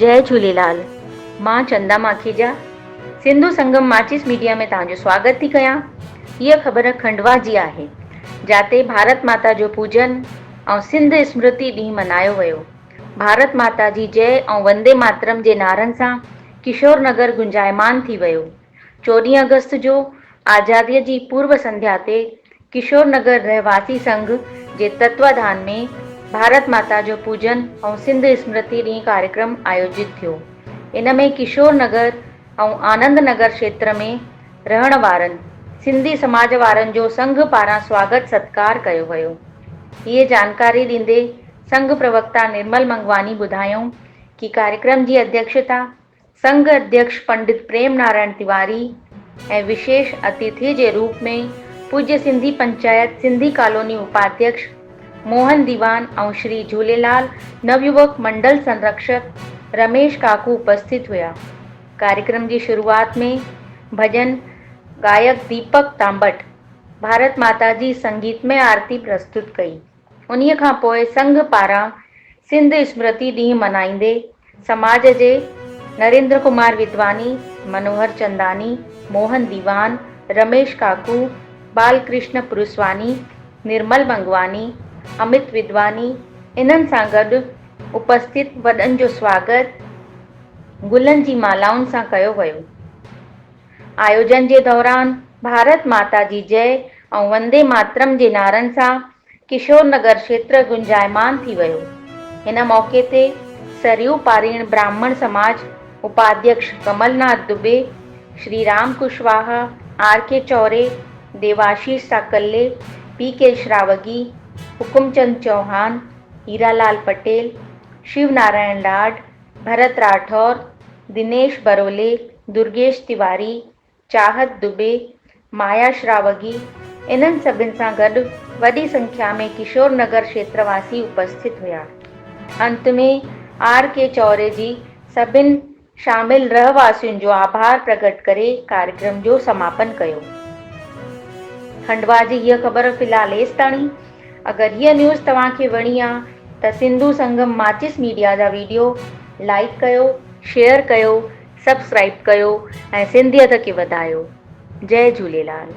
जय झूलेलाल। मां चंदा माखीजा सिंधु संगम माचिस मीडिया में तव्हांजो स्वागत थी कयां। हीअ ख़बर खंडवा जी आहे, जाते भारत माता जो पूजन ऐं सिंध स्मृति ॾींहुं मल्हायो वियो। भारत माता जी जय ऐं वंदे मातरम जे नारनि सां किशोर नगर गुंजायमान थी वियो। 14 अगस्त जो आज़ादीअ जी पूर्व संध्या ते किशोर नगर रहवासी संघ जे तत्वाधान में भारत माता जो पूजन ऐं सिंध स्मृति ॾींहुं कार्यक्रम आयोजित थियो। इन में किशोर नगर ऐं आनंद नगर क्षेत्र में रहण वारनि सिंधी समाज वारनि जो संघ पारां स्वागत सत्कार कयो वियो। ये जानकारी ॾींदे संघ प्रवक्ता निर्मल मंगवानी ॿुधायूं कि कार्यक्रम की अध्यक्षता संघ अध्यक्ष पंडित प्रेम नारायण तिवारी ऐं विशेष अतिथि के रूप में पूज्य सिंधी पंचायत सिंधी कॉलोनी उपाध्यक्ष मोहन दीवान और श्री झूलेलाल नवयुवक मंडल संरक्षक रमेश काकू उपस्थित हुआ। कार्यक्रम की शुरुआत में भजन गायक दीपक तांबट भारत माता जी संगीतमय आरती प्रस्तुत कई। उन्हीं खां पोइ संघ पारां सिंध स्मृति ॾींहुं मनाईंदे समाज के नरेंद्र कुमार विद्वानी, मनोहर चंदानी, मोहन दीवान, रमेश काकू, बालकृष्ण पुरुस्वानी, निर्मल मंगवानी, अमित विद्वानी इन्हनि सां गॾु उपस्थित वॾनि जो स्वागत गुलनि जी मालाउनि सां कयो वियो। आयोजन के दौरान भारत माता जी जय और वंदे मातरम के नारनि सां किशोर नगर क्षेत्र गुंजायमान थी वियो। इन मौके ते सरयू पारीण ब्राह्मण समाज उपाध्यक्ष कमलनाथ दुबे, श्री राम कुशवाहा, आर.के. चौरे, देवाशीष साकल्ले, पी.के. श्रावगी, हुकुमचंद चौहान, हीरालाल पटेल, शिव नारायण लाड, भरत राठौर, दिनेश बरोले, दुर्गेश तिवारी, चाहत दुबे, माया श्रावगी इन्हनि सभिनि सां गॾु वॾी संख्या में किशोर नगर क्षेत्रवासी उपस्थित हुआ। अंत में आर.के. चौरे जी सभिनि शामिल रहवासियुनि जो आभार प्रकट करे कार्यक्रम जो समापन कयो। खंडवा जी हीअ ख़बर फ़िलहाल एसि ताणी। अगर हीअ न्यूज़ तव्हांखे वणी आहे त सिंधु संगम माचिस मीडिया जा वीडियो लाइक कयो, शेयर कयो, सब्सक्राइब कयो ऐं सिंधियत खे वधायो। जय झूलेलाल।